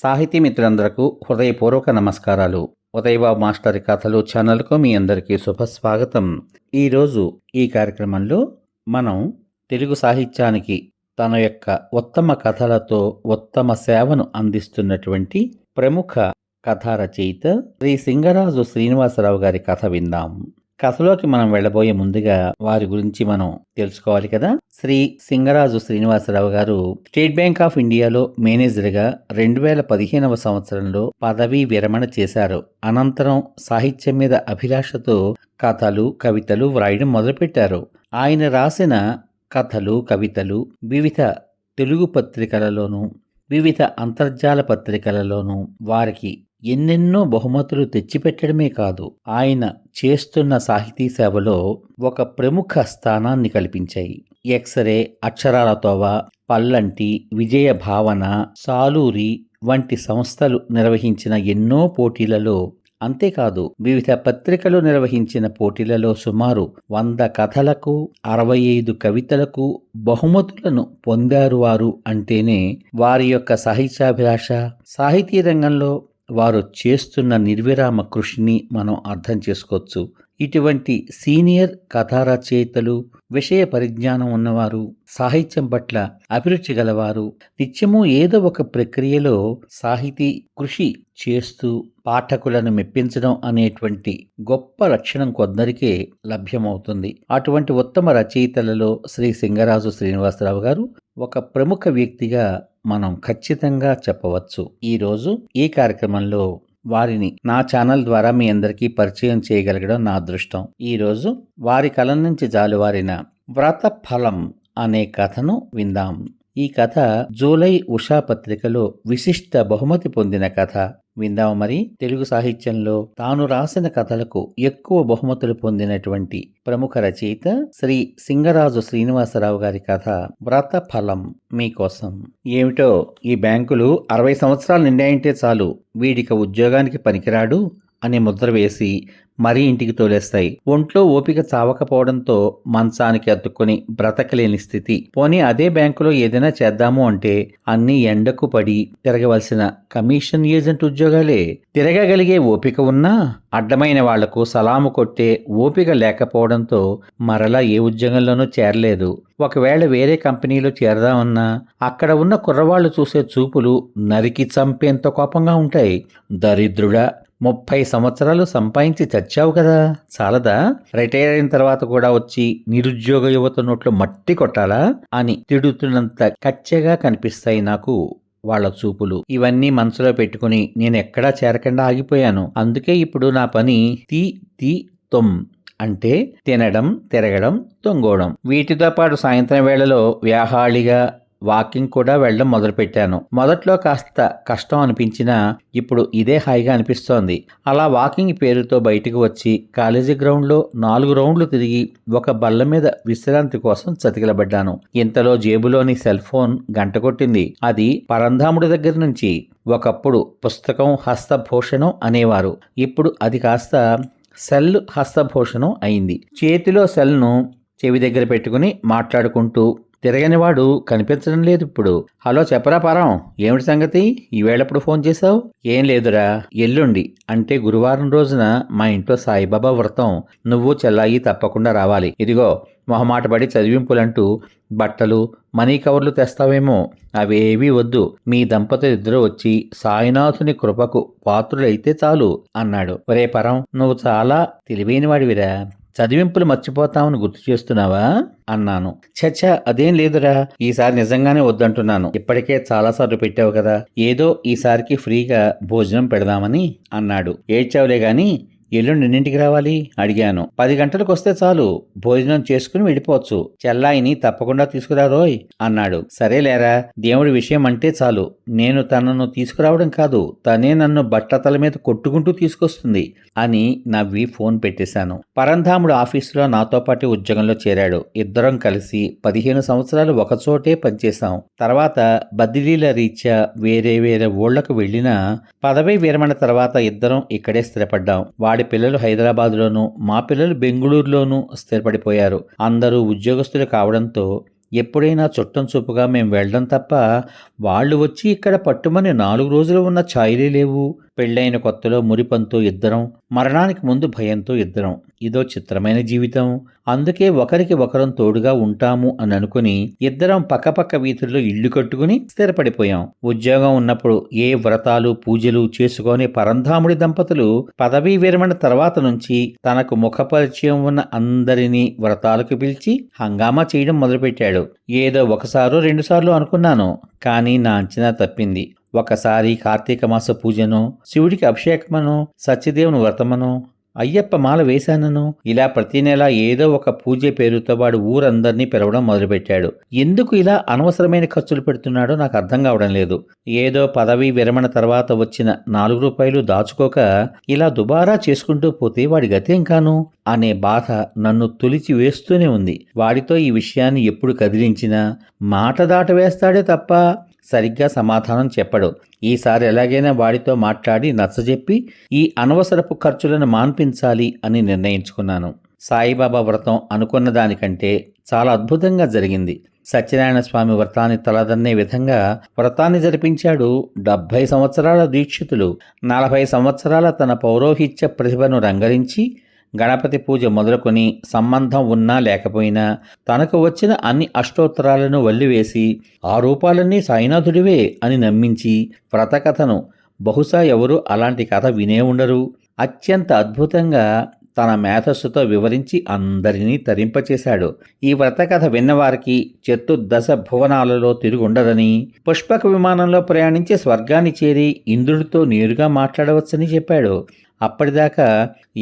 సాహితీ మిత్రులందరకు హృదయపూర్వక నమస్కారాలు. ఉదయబాబు మాస్టర్ కథలు ఛానల్కు మీ అందరికీ శుభస్వాగతం. ఈరోజు ఈ కార్యక్రమంలో మనం తెలుగు సాహిత్యానికి తన యొక్క ఉత్తమ కథలతో ఉత్తమ సేవను అందిస్తున్నటువంటి ప్రముఖ కథా రచయిత శ్రీ సింగరాజు శ్రీనివాసరావు గారి కథ విందాం. కథలోకి మనం వెళ్ళబోయే ముందుగా వారి గురించి మనం తెలుసుకోవాలి కదా. శ్రీ సింగరాజు శ్రీనివాసరావు గారు స్టేట్ బ్యాంక్ ఆఫ్ ఇండియాలో మేనేజర్గా 2015వ సంవత్సరంలో పదవీ విరమణ చేశారు. అనంతరం సాహిత్యం మీద అభిలాషతో కథలు, కవితలు వ్రాయడం మొదలుపెట్టారు. ఆయన రాసిన కథలు, కవితలు వివిధ తెలుగు పత్రికలలోనూ వివిధ అంతర్జాల పత్రికలలోనూ వారికి ఎన్నెన్నో బహుమతులు తెచ్చిపెట్టడమే కాదు, ఆయన చేస్తున్న సాహితీ సేవలో ఒక ప్రముఖ స్థానాన్ని కల్పించాయి. ఎక్స్రే, అక్షరాల తోవ, పల్లంటి, విజయ భావన, సాలూరి వంటి సంస్థలు నిర్వహించిన ఎన్నో పోటీలలో, అంతేకాదు వివిధ పత్రికలు నిర్వహించిన పోటీలలో సుమారు 100 కథలకు 65 కవితలకు బహుమతులను పొందారు. వారు అంటేనే వారి యొక్క సాహిత్యాభిలాష, సాహితీ రంగంలో వారు చేస్తున్న నిర్విరామ కృషిని మనం అర్థం చేసుకోవచ్చు. ఇటువంటి సీనియర్ కథా రచయితలు, విషయ పరిజ్ఞానం ఉన్నవారు, సాహిత్యం పట్ల అభిరుచి గలవారు, నిత్యము ఏదో ఒక ప్రక్రియలో సాహితీ కృషి చేస్తూ పాఠకులను మెప్పించడం అనేటువంటి గొప్ప లక్షణం కొందరికే లభ్యమవుతుంది. అటువంటి ఉత్తమ రచయితలలో శ్రీ సింగరాజు శ్రీనివాసరావు గారు ఒక ప్రముఖ వ్యక్తిగా మనం ఖచ్చితంగా చెప్పవచ్చు. ఈరోజు ఈ కార్యక్రమంలో వారిని నా ఛానల్ ద్వారా మీ అందరికీ పరిచయం చేయగలగడం నా అదృష్టం. ఈరోజు వారి కలం నుంచి జాలువారిన వ్రత ఫలం అనే కథను విందాం. ఈ కథ జూలై ఉషా పత్రికలో విశిష్ట బహుమతి పొందిన కథ. విందాం మరి. తెలుగు సాహిత్యంలో తాను రాసిన కథలకు ఎక్కువ బహుమతులు పొందినటువంటి ప్రముఖ రచయిత శ్రీ సింగరాజు శ్రీనివాసరావు గారి కథ వ్రత ఫలం మీకోసం. ఏమిటో ఈ బ్యాంకులు 60 సంవత్సరాలు నిండాయంటే చాలు వీడిక ఉద్యోగానికి పనికిరాడు అనే ముద్ర వేసి మరీ ఇంటికి తోలేస్తాయి. ఒంట్లో ఓపిక చావకపోవడంతో మంచానికి అతుక్కుని బ్రతకలేని స్థితి. పోనీ అదే బ్యాంకులో ఏదైనా చేద్దాము అంటే అన్ని ఎండకు పడి తిరగవలసిన కమిషన్ ఏజెంట్ ఉద్యోగాలే. తిరగగలిగే ఓపిక ఉన్నా అడ్డమైన వాళ్లకు సలాము కొట్టే ఓపిక లేకపోవడంతో మరలా ఏ ఉద్యోగంలోనూ చేరలేదు. ఒకవేళ వేరే కంపెనీలో చేరదామన్నా అక్కడ ఉన్న కుర్రవాళ్లు చూసే చూపులు నరికి చంపేంత కోపంగా ఉంటాయి. దరిద్రుడా, 30 సంవత్సరాలు సంపాదించి చచ్చావు కదా, చాలదా? రిటైర్ అయిన తర్వాత కూడా వచ్చి నిరుద్యోగ యువత నోట్లో మట్టి కొట్టాలా అని తిడుతున్నంత కచ్చగా కనిపిస్తాయి నాకు వాళ్ళ చూపులు. ఇవన్నీ మనసులో పెట్టుకుని నేను ఎక్కడా చేరకుండా ఆగిపోయాను. అందుకే ఇప్పుడు నా పని తొమ్ అంటే తినడం, తిరగడం, తొంగోవడం. వీటితో పాటు సాయంత్రం వేళలో వ్యాహాళిగా వాకింగ్ కూడా వెళ్ళడం మొదలుపెట్టాను. మొదట్లో కాస్త కష్టం అనిపించినా ఇప్పుడు ఇదే హాయిగా అనిపిస్తోంది. అలా వాకింగ్ పేరుతో బయటకు వచ్చి కాలేజీ గ్రౌండ్లో 4 రౌండ్లు తిరిగి ఒక బల్ల మీద విశ్రాంతి కోసం చతికిలబడ్డాను. ఇంతలో జేబులోని సెల్ ఫోన్ గంట కొట్టింది. అది పరంధాముడి దగ్గర నుంచి. ఒకప్పుడు పుస్తకం హస్తభూషణం అనేవారు, ఇప్పుడు అది కాస్త సెల్ హస్తభూషణం అయింది. చేతిలో సెల్ను చెవి దగ్గర పెట్టుకుని మాట్లాడుకుంటూ తిరగనివాడు కనిపించడం లేదు ఇప్పుడు. హలో, చెప్పరా పారం, ఏమిటి సంగతి? ఈవేళప్పుడు ఫోన్ చేశావు? ఏం లేదురా, ఎల్లుండి అంటే గురువారం రోజున మా ఇంట్లో సాయిబాబా వ్రతం. నువ్వు చెల్లాయి తప్పకుండా రావాలి. ఇదిగో మొహమాటపడి చదివింపులంటూ బట్టలు, మనీ కవర్లు తెస్తావేమో, అవేవీ వద్దు. మీ దంపతులిద్దరూ వచ్చి సాయినాథుని కృపకు పాత్రులైతే చాలు అన్నాడు. ఒరే పరం, నువ్వు చాలా తెలివైనవాడివిరా, చదివింపులు మర్చిపోతామని గుర్తు చేస్తున్నావా అన్నాను. చచ్చా, అదేం లేదురా, ఈసారి నిజంగానే వద్దంటున్నాను. ఇప్పటికే చాలాసార్లు పెట్టావు కదా, ఏదో ఈసారికి ఫ్రీగా భోజనం పెడదామని అన్నాడు. ఏడ్చావులే గాని ఎల్లుండి ఎన్నింటికి రావాలి అడిగాను. 10 గంటలకు వస్తే చాలు, భోజనం చేసుకుని వెళ్ళిపోవచ్చు. చెల్లాయిని తప్పకుండా తీసుకురా రోయ్ అన్నాడు. సరేలేరా, దేవుడి విషయం అంటే చాలు. నేను తనను తీసుకురావడం కాదు, తనే నన్ను బట్టతల మీద కొట్టుకుంటూ తీసుకొస్తుంది అని నవ్వి ఫోన్ పెట్టేశాను. పరంధాముడు ఆఫీసులో నాతో పాటు ఉద్యోగంలో చేరాడు. ఇద్దరం కలిసి 15 సంవత్సరాలు ఒకచోటే పనిచేశాం. తర్వాత బదిలీల రీత్యా వేరే ఊళ్లకు వెళ్ళినా పదవీ విరమణ తర్వాత ఇద్దరం ఇక్కడే స్థిరపడ్డాం. వాడి పిల్లలు హైదరాబాద్లోనూ, మా పిల్లలు బెంగళూరులోనూ స్థిరపడిపోయారు. అందరూ ఉద్యోగస్తులు కావడంతో ఎప్పుడైనా చుట్టం చూపుగా మేం వెళ్ళడం తప్ప వాళ్ళు వచ్చి ఇక్కడ పట్టుమని 4 రోజులు ఉన్న ఛాయలే లేవు. పెళ్ళైన కొత్తలో మురిపంతో ఇద్దరం, మరణానికి ముందు భయంతో ఇద్దరం. ఇదో చిత్రమైన జీవితం. అందుకే ఒకరికి ఒకరం తోడుగా ఉంటాము అని అనుకుని ఇద్దరం పక్కపక్క వీధుల్లో ఇల్లు కట్టుకుని స్థిరపడిపోయాం. ఉద్యోగం ఉన్నప్పుడు ఏ వ్రతాలు పూజలు చేసుకొని పరంధాముడి దంపతులు పదవీ విరమణ తర్వాత నుంచి తనకు ముఖపరిచయం ఉన్న అందరినీ వ్రతాలకు పిలిచి హంగామా చేయడం మొదలుపెట్టాడు. ఏదో ఒకసారో 2 సార్లు అనుకున్నాను, కానీ నా అంచనా తప్పింది. ఒకసారి కార్తీక మాస పూజనో, శివుడికి అభిషేకమనో, సత్యదేవుని వ్రతమనో, అయ్యప్ప మాల వేశానను, ఇలా ప్రతి నెల ఏదో ఒక పూజ పేరుతో వాడు ఊరందరినీ పిలవడం మొదలుపెట్టాడు. ఎందుకు ఇలా అనవసరమైన ఖర్చులు పెడుతున్నాడో నాకు అర్థం కావడం లేదు. ఏదో పదవీ విరమణ తర్వాత వచ్చిన 4 రూపాయలు దాచుకోక ఇలా దుబారా చేసుకుంటూ పోతే వాడి గతేం కాను అనే బాధ నన్ను తొలిచి వేస్తూనే ఉంది. వాడితో ఈ విషయాన్ని ఎప్పుడు కదిలించినా మాట దాట వేస్తాడే తప్ప సరిగ్గా సమాధానం చెప్పడు. ఈసారి ఎలాగైనా వాడితో మాట్లాడి నచ్చజెప్పి ఈ అనవసరపు ఖర్చులను మాన్పించాలి అని నిర్ణయించుకున్నాను. సాయిబాబా వ్రతం అనుకున్న దానికంటే చాలా అద్భుతంగా జరిగింది. సత్యనారాయణ స్వామి వ్రతాన్ని తలదన్నే విధంగా వ్రతాన్ని జరిపించాడు. 70 సంవత్సరాల దీక్షితులు 40 సంవత్సరాల తన పౌరోహిత్య ప్రతిభను రంగరించి గణపతి పూజ మొదలుకొని సంబంధం ఉన్నా లేకపోయినా తనకు వచ్చిన అన్ని అష్టోత్తరాలను వల్లివేసి ఆ రూపాలన్నీ సాయినాథుడివే అని నమ్మించి వ్రతకథను బహుశా ఎవరూ అలాంటి కథ వినే ఉండరు అత్యంత అద్భుతంగా తన మేధస్సుతో వివరించి అందరినీ తరింపచేశాడు. ఈ వ్రతకథ విన్నవారికి చతుర్దశ భువనాలలో తిరుగుండదని, పుష్పక విమానంలో ప్రయాణించి స్వర్గాన్ని చేరి ఇంద్రుడితో నేరుగా మాట్లాడవచ్చని చెప్పాడు. అప్పటిదాకా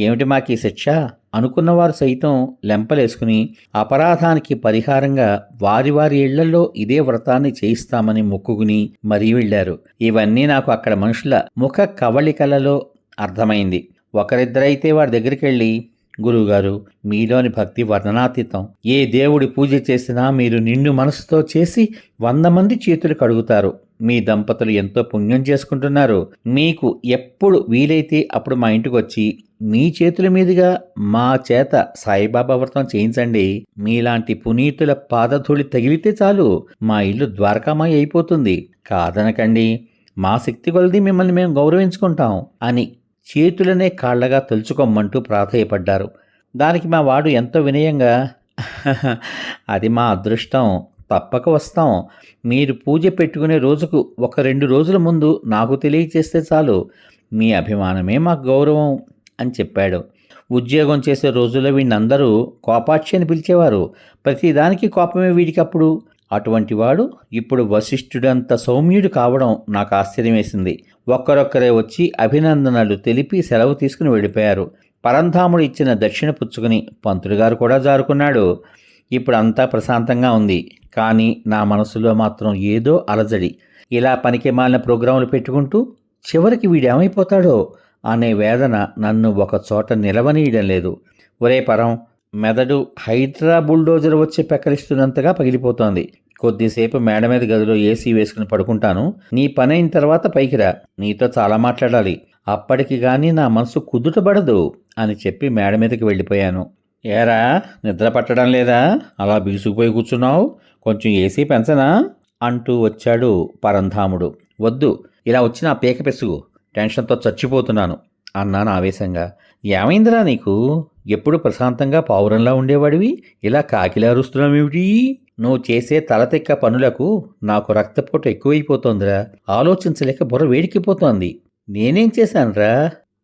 ఏమిటి మాకీ శిక్ష అనుకున్నవారు సైతం లెంపలేసుకుని అపరాధానికి పరిహారంగా వారి వారి ఇళ్లలో ఇదే వ్రతాన్ని చేయిస్తామని మొక్కుకుని మరీ వెళ్ళారు. ఇవన్నీ నాకు అక్కడ మనుషుల ముఖ కవళికలలో అర్థమైంది. ఒకరిద్దరైతే వారి దగ్గరికి వెళ్ళి, గురువుగారు, మీలోని భక్తి వర్ణనాతీతం. ఏ దేవుడి పూజ చేసినా మీరు నిండు మనసుతో చేసి 100 మంది చేతులు కడుగుతారు. మీ దంపతులు ఎంతో పుణ్యం చేసుకుంటున్నారు. మీకు ఎప్పుడు వీలైతే అప్పుడు మా ఇంటికి వచ్చి మీ చేతుల మీదుగా మా చేత సాయిబాబా వ్రతం చేయించండి. మీలాంటి పునీతుల పాదధూళి తగిలితే చాలు మా ఇల్లు ద్వారకామాయి అయిపోతుంది. కాదనకండి, మా శక్తి కొలది మిమ్మల్ని మేము గౌరవించుకుంటాం అని చేతులనే కాళ్లగా తలుచుకోమంటూ ప్రాధేయపడ్డారు. దానికి మా వాడు ఎంతో వినయంగా, అది మా అదృష్టం, తప్పక వస్తాం. మీరు పూజ పెట్టుకునే రోజుకు 1-2 రోజుల ముందు నాకు తెలియచేస్తే చాలు. మీ అభిమానమే మాకు గౌరవం అని చెప్పాడు. ఉద్యోగం చేసే రోజుల్లో వీడినందరూ కోపాక్షి అని పిలిచేవారు. ప్రతిదానికి కోపమే వీడికప్పుడు. అటువంటి వాడు ఇప్పుడు వశిష్ఠుడంత సౌమ్యుడు కావడం నాకు ఆశ్చర్యం వేసింది. ఒక్కరొక్కరే వచ్చి అభినందనలు తెలిపి సెలవు తీసుకుని వెళ్ళిపోయారు. పరంధాముడు ఇచ్చిన దక్షిణ పుచ్చుకుని పంతులు గారు కూడా జారుకున్నాడు. ఇప్పుడు అంతా ప్రశాంతంగా ఉంది. కానీ నా మనసులో మాత్రం ఏదో అలజడి. ఇలా పనికి మాలిన ప్రోగ్రాములు పెట్టుకుంటూ చివరికి వీడేమైపోతాడో అనే వేదన నన్ను ఒక చోట నిలవనీయడం లేదు. ఒరే పరం, మెదడు హైడ్రా బుల్డోజర్ వచ్చి పెక్కలిస్తున్నంతగా పగిలిపోతోంది. కొద్దిసేపు మేడ మీద గదిలో ఏసీ వేసుకుని పడుకుంటాను. నీ పని అయిన తర్వాత పైకి రా, నీతో చాలా మాట్లాడాలి. అప్పటికి గానీ నా మనసు కుదుటపడదు అని చెప్పి మేడ మీదకి వెళ్ళిపోయాను. ఏరా, నిద్ర పట్టడం లేదా? అలా బిగుసుకుపోయి కూర్చున్నావు. కొంచెం ఏసీ పెంచనా అంటూ వచ్చాడు పరంధాముడు. వద్దు, ఇలా వచ్చి నా పీక పెసుగు, టెన్షన్తో చచ్చిపోతున్నాను అన్నాను ఆవేశంగా. ఏమైందిరా నీకు? ఎప్పుడు ప్రశాంతంగా పావురంలా ఉండేవాడివి ఇలా కాకిలా అరుస్తున్నావేమిటి? నువ్వు చేసే తలతెక్క పనులకు నాకు రక్తపోటు ఎక్కువైపోతోందిరా. ఆలోచించలేక బుర్ర వేడికిపోతోంది. నేనేం చేశానురా?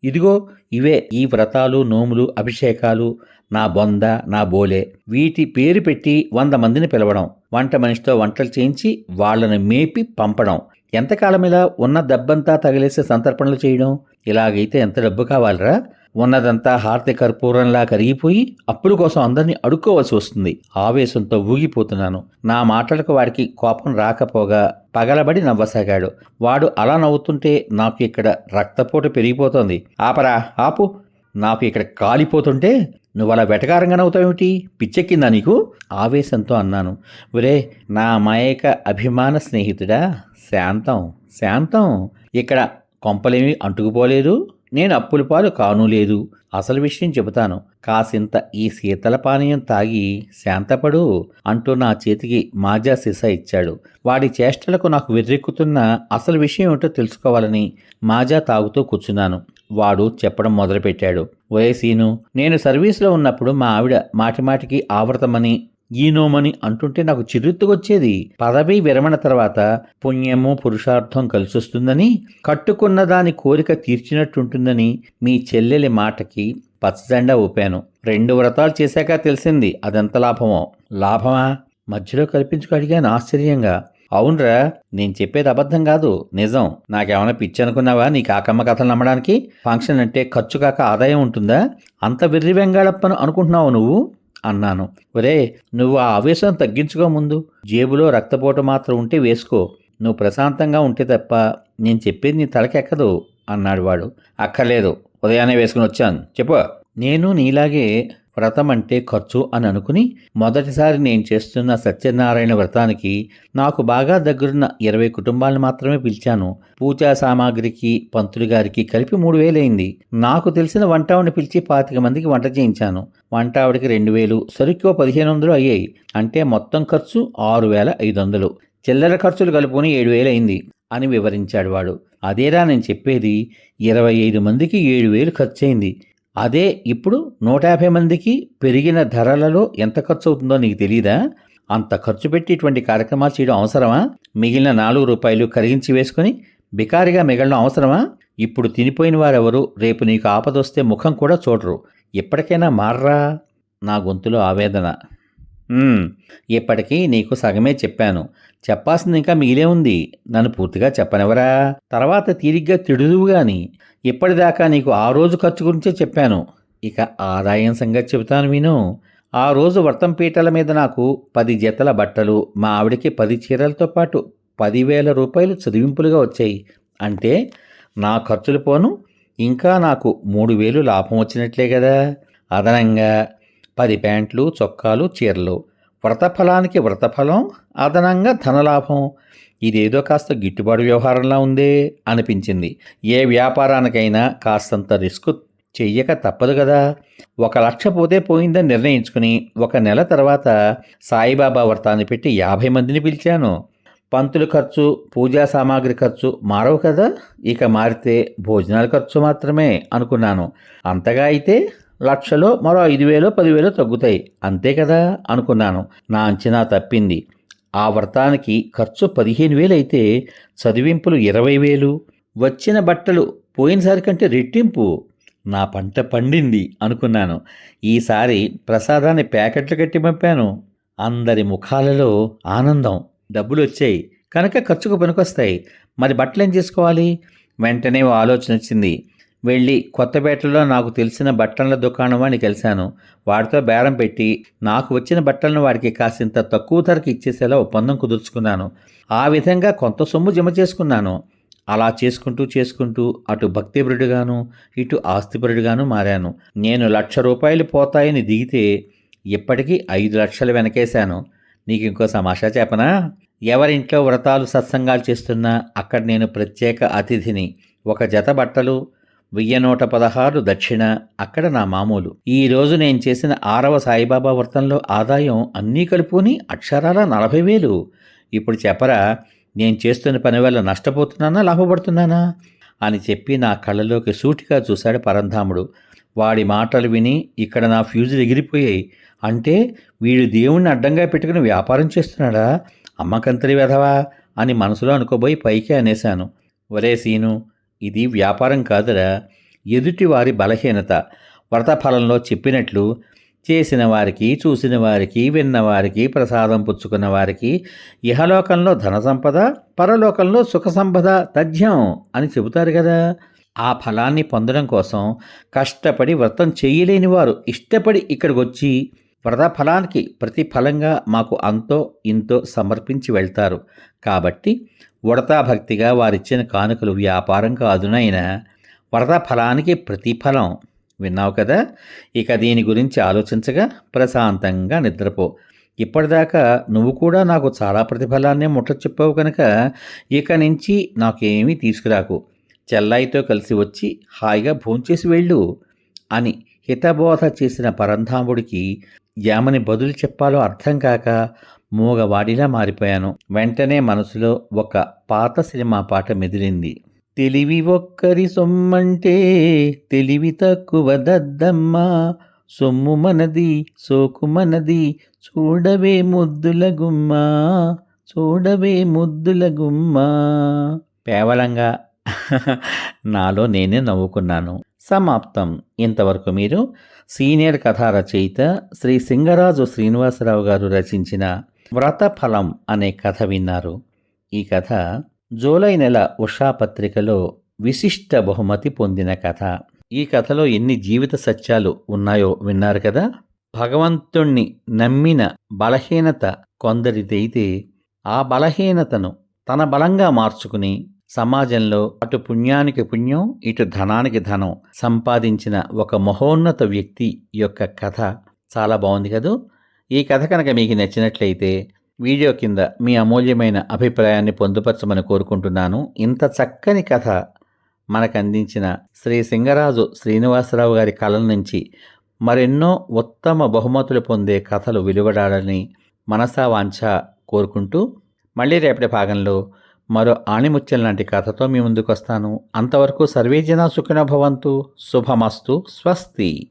ఇదిగో ఇవే, ఈ వ్రతాలు, నోములు, అభిషేకాలు, నా బొంద, నా బోలే. వీటి పేరు పెట్టి 100 మందిని పిలవడం, వంట మనిషితో వంటలు చేయించి వాళ్లను మేపి పంపడం, ఎంతకాలం ఇలా ఉన్న దెబ్బంతా తగిలేసే సంతర్పణలు చేయడం. ఇలాగైతే ఎంత డబ్బు కావాలరా? ఉన్నదంతా హారతి కర్పూరంలా కరిగిపోయి అప్పుల కోసం అందరినీ అడుక్కోవలసి వస్తుంది. ఆవేశంతో ఊగిపోతున్నాను. నా మాటలకు వాడికి కోపం రాకపోగా పగలబడి నవ్వసాగాడు. వాడు అలా నవ్వుతుంటే నాకు ఇక్కడ రక్తపోటు పెరిగిపోతోంది. ఆపరా, ఆపు. నాకు ఇక్కడ కాలిపోతుంటే నువ్వు అలా వెటకారంగా నవ్వుతావేమిటి? పిచ్చెక్కిందా నీకు? ఆవేశంతో అన్నాను. ఒరే నా అమాయక అభిమాన స్నేహితుడా, శాంతం శాంతం. ఇక్కడ కొంపలేమీ అంటుకుపోలేదు. నేను అప్పుల పాలు కానూ లేదు. అసలు విషయం చెబుతాను. కాసింత ఈ శీతల పానీయం తాగి శాంతపడు అంటూ నా చేతికి మాజా సీసా ఇచ్చాడు. వాడి చేష్టలకు నాకు వెర్రెక్కుతున్న అసలు విషయం ఏమిటో తెలుసుకోవాలని మాజా తాగుతూ కూర్చున్నాను. వాడు చెప్పడం మొదలుపెట్టాడు. ఒరే సీను, నేను సర్వీసులో ఉన్నప్పుడు మా ఆవిడ మాటిమాటికి ఆవర్తమని ఈనోమని అంటుంటే నాకు చిరుత్తుకొచ్చేది. పదవీ విరమణ తర్వాత పుణ్యము పురుషార్థం కలిసొస్తుందని, కట్టుకున్న దాని కోరిక తీర్చినట్టుంటుందని మీ చెల్లెలి మాటకి పచ్చజెండా ఊపాను. 2 వ్రతాలు చేశాక తెలిసింది అదెంత లాభమో. లాభమా? మధ్యలో కల్పించుకు అడిగాను ఆశ్చర్యంగా. అవునరా, నేను చెప్పేది అబద్ధం కాదు, నిజం. నాకేమైనా పిచ్చి అనుకున్నావా నీ కాకమ్మ కథలు నమ్మడానికి? ఫంక్షన్ అంటే ఖర్చు కాక ఆదాయం ఉంటుందా? అంత వెర్రి వెంగాళప్పను అనుకుంటున్నావు నువ్వు అన్నాను. ఒరే, నువ్వు ఆ ఆవేశం తగ్గించుకో ముందు. జేబులో రక్తపోటు మాత్రం ఉంటే వేసుకో. నువ్వు ప్రశాంతంగా ఉంటే తప్ప నేను చెప్పేది నీ తలకెక్కదు అన్నాడు వాడు. అక్కర్లేదు, ఉదయాన్నే వేసుకుని వచ్చాను, చెప్పు. నేను నీలాగే వ్రతం అంటే ఖర్చు అని అనుకుని మొదటిసారి నేను చేస్తున్న సత్యనారాయణ వ్రతానికి నాకు బాగా దగ్గరున్న 20 కుటుంబాలను మాత్రమే పిలిచాను. పూజా సామాగ్రికి పంతులు గారికి కలిపి 3,000 అయింది. నాకు తెలిసిన వంటావిని పిలిచి 25 మందికి వంట చేయించాను. వంటావిడికి 2,000, సరుకు 1,500 అయ్యాయి. అంటే మొత్తం ఖర్చు 6,500. చిల్లర ఖర్చులు కలుపుకొని 7,000 అయింది అని వివరించాడు వాడు. అదేరా నేను చెప్పేది. 25 మందికి 7,000 ఖర్చయింది. అదే ఇప్పుడు 150 మందికి పెరిగిన ధరలలో ఎంత ఖర్చు అవుతుందో నీకు తెలీదా? అంత ఖర్చు పెట్టి ఇటువంటి కార్యక్రమాలు చేయడం అవసరమా? మిగిలిన 4 రూపాయలు కరిగించి వేసుకుని బికారిగా మిగలడం అవసరమా? ఇప్పుడు తినిపోయిన వారెవరు రేపు నీకు ఆపదొస్తే ముఖం కూడా చూడరు. ఎప్పటికైనా మార్రా. నా గొంతులో ఆవేదన. ఇప్పటికీ నీకు సగమే చెప్పాను. చెప్పాల్సింది ఇంకా మిగిలే ఉంది. నన్ను పూర్తిగా చెప్పనివరా? తర్వాత తీరిగ్గా తిడుదువు గాని. ఇప్పటిదాకా నీకు ఆ రోజు ఖర్చు గురించే చెప్పాను. ఇక ఆదాయం సంగతి చెబుతాను విను. ఆ రోజు వ్రతం పీటల మీద నాకు 10 జతల బట్టలు, మా ఆవిడికి 10 చీరలతో పాటు 10,000 రూపాయలు చదివింపులుగా వచ్చాయి. అంటే నా ఖర్చులు పోను ఇంకా నాకు 3,000 లాభం వచ్చినట్లే కదా. అదనంగా 10 ప్యాంట్లు, చొక్కాలు, చీరలు. వ్రతఫలానికి వ్రతఫలం, అదనంగా ధనలాభం. ఇదేదో కాస్త గిట్టుబాటు వ్యవహారంలా ఉందే అనిపించింది. ఏ వ్యాపారానికైనా కాస్తంత రిస్క్ చెయ్యక తప్పదు కదా. 1,00,000 పోతే పోయిందని నిర్ణయించుకుని 1 నెల తర్వాత సాయిబాబా వ్రతాన్ని పెట్టి 50 మందిని పిలిచాను. పంతులు ఖర్చు, పూజా సామాగ్రి ఖర్చు మారవు కదా. ఇక మారితే భోజనాల ఖర్చు మాత్రమే అనుకున్నాను. అంతగా అయితే 1,00,000లో మరో 5,000 10,000 తగ్గుతాయి అంతే కదా అనుకున్నాను. నా అంచనా తప్పింది. ఆ వ్రతానికి ఖర్చు 15,000 అయితే చదివింపులు 20,000. వచ్చిన బట్టలు పోయినసారి కంటే రెట్టింపు. నా పంట పండింది అనుకున్నాను. ఈసారి ప్రసాదాన్ని ప్యాకెట్లు కట్టి పంపాను. అందరి ముఖాలలో ఆనందం. డబ్బులు వచ్చాయి కనుక ఖర్చుకు పనికొస్తాయి. మరి బట్టలు ఏం చేసుకోవాలి? వెంటనే ఓ ఆలోచన వచ్చింది. వెళ్ళి కొత్తపేటలో నాకు తెలిసిన బట్టల దుకాణం వాడిని కలిశాను. వాడితో బేరం పెట్టి నాకు వచ్చిన బట్టలను వాడికి కాసింత తక్కువ ధరకు ఇచ్చేసేలా ఒప్పందం కుదుర్చుకున్నాను. ఆ విధంగా కొంత సొమ్ము జమ చేసుకున్నాను. అలా చేసుకుంటూ అటు భక్తిపరుడుగాను ఇటు ఆస్తిపరుడుగాను మారాను. నేను 1,00,000 రూపాయలు పోతాయని దిగితే ఇప్పటికీ 5 లక్షలు వెనకేశాను. నీకు ఇంకో సమాషా చెప్పనా? ఎవరింట్లో వ్రతాలు సత్సంగాలు చేస్తున్నా అక్కడ నేను ప్రత్యేక అతిథిని. 1 జత బట్టలు, 1,116 దక్షిణ అక్కడ నా మామూలు. ఈరోజు నేను చేసిన 6వ సాయిబాబా వ్రతంలో ఆదాయం అన్నీ కలుపుకొని అక్షరాల 40,000. ఇప్పుడు చెప్పరా, నేను చేస్తున్న పని వల్ల నష్టపోతున్నానా లాభపడుతున్నానా అని చెప్పి నా కళ్ళలోకి సూటిగా చూశాడు పరంధాముడు. వాడి మాటలు విని ఇక్కడ నా ఫ్యూజులు ఎగిరిపోయాయి. అంటే వీడు దేవుణ్ణి అడ్డంగా పెట్టుకుని వ్యాపారం చేస్తున్నాడా? అమ్మకంతరి వెధవా అని మనసులో అనుకోబోయి పైకి అనేశాను. ఒరే సీను, ఇది వ్యాపారం కాదురా, ఎదుటి వారి బలహీనత. వ్రతఫలంలో చెప్పినట్లు చేసిన వారికి, చూసిన వారికి, విన్నవారికి, ప్రసాదం పుచ్చుకున్న వారికి ఇహలోకంలో ధన సంపద, పరలోకంలో సుఖ సంపద తథ్యం అని చెబుతారు కదా. ఆ ఫలాన్ని పొందడం కోసం కష్టపడి వ్రతం చేయలేని వారు ఇష్టపడి ఇక్కడికి వచ్చి వ్రతఫలానికి ప్రతిఫలంగా మాకు అంతో ఇంతో సమర్పించి వెళ్తారు. కాబట్టి ఉడతాభక్తిగా వారిచ్చిన కానుకలు వ్యాపారం కాదునైనా వ్రతఫలానికి ప్రతిఫలం. విన్నావు కదా. ఇక దీని గురించి ఆలోచించగా ప్రశాంతంగా నిద్రపో. ఇప్పటిదాకా నువ్వు కూడా నాకు చాలా ప్రతిఫలాన్నే ముట్ట చెప్పావు కనుక ఇక నుంచి నాకేమీ తీసుకురాకు. చెల్లాయితో కలిసి వచ్చి హాయిగా భోంచేసి వెళ్ళు అని హితబోధ చేసిన పరంధాముడికి ఏమని బదులు చెప్పాలో అర్థం కాక మూగవాడిలా మారిపోయాను. వెంటనే మనసులో ఒక పాత సినిమా పాట మెదిలింది. తెలివి ఒక్కరి సొమ్మంటే తెలివి తక్కువ దద్దమ్మ, సొమ్ము మనది సోకు మనది, చూడవే ముద్దుల గుమ్మ, చూడవే ముద్దుల గుమ్మ. కేవలంగా నాలో నేనే నవ్వుకున్నాను. సమాప్తం. ఇంతవరకు మీరు సీనియర్ కథా రచయిత శ్రీ సింగరాజు శ్రీనివాసరావు గారు రచించిన వ్రతఫలం అనే కథ విన్నారు. ఈ కథ జూలై నెల ఉషా పత్రికలో విశిష్ట బహుమతి పొందిన కథ. ఈ కథలో ఎన్ని జీవిత సత్యాలు ఉన్నాయో విన్నారు కదా. భగవంతుణ్ణి నమ్మిన బలహీనత కొందరిదైతే ఆ బలహీనతను తన బలంగా మార్చుకుని సమాజంలో అటు పుణ్యానికి పుణ్యం ఇటు ధనానికి ధనం సంపాదించిన ఒక మహోన్నత వ్యక్తి యొక్క కథ చాలా బాగుంది కదూ. ఈ కథ కనుక మీకు నచ్చినట్లయితే వీడియో కింద మీ అమూల్యమైన అభిప్రాయాన్ని పొందుపరచమని కోరుకుంటున్నాను. ఇంత చక్కని కథ మనకు అందించిన శ్రీ సింగరాజు శ్రీనివాసరావు గారి కలం నుంచి మరెన్నో ఉత్తమ బహుమతులు పొందే కథలు వెలువడాలని మనసా వాంఛ కోరుకుంటూ మళ్ళీ రేపటి భాగంలో మరో ఆణిముత్యం లాంటి కథతో మీ ముందుకు వస్తాను. అంతవరకు సర్వే జనా సుఖినో భవంతు. శుభమస్తు. స్వస్తి.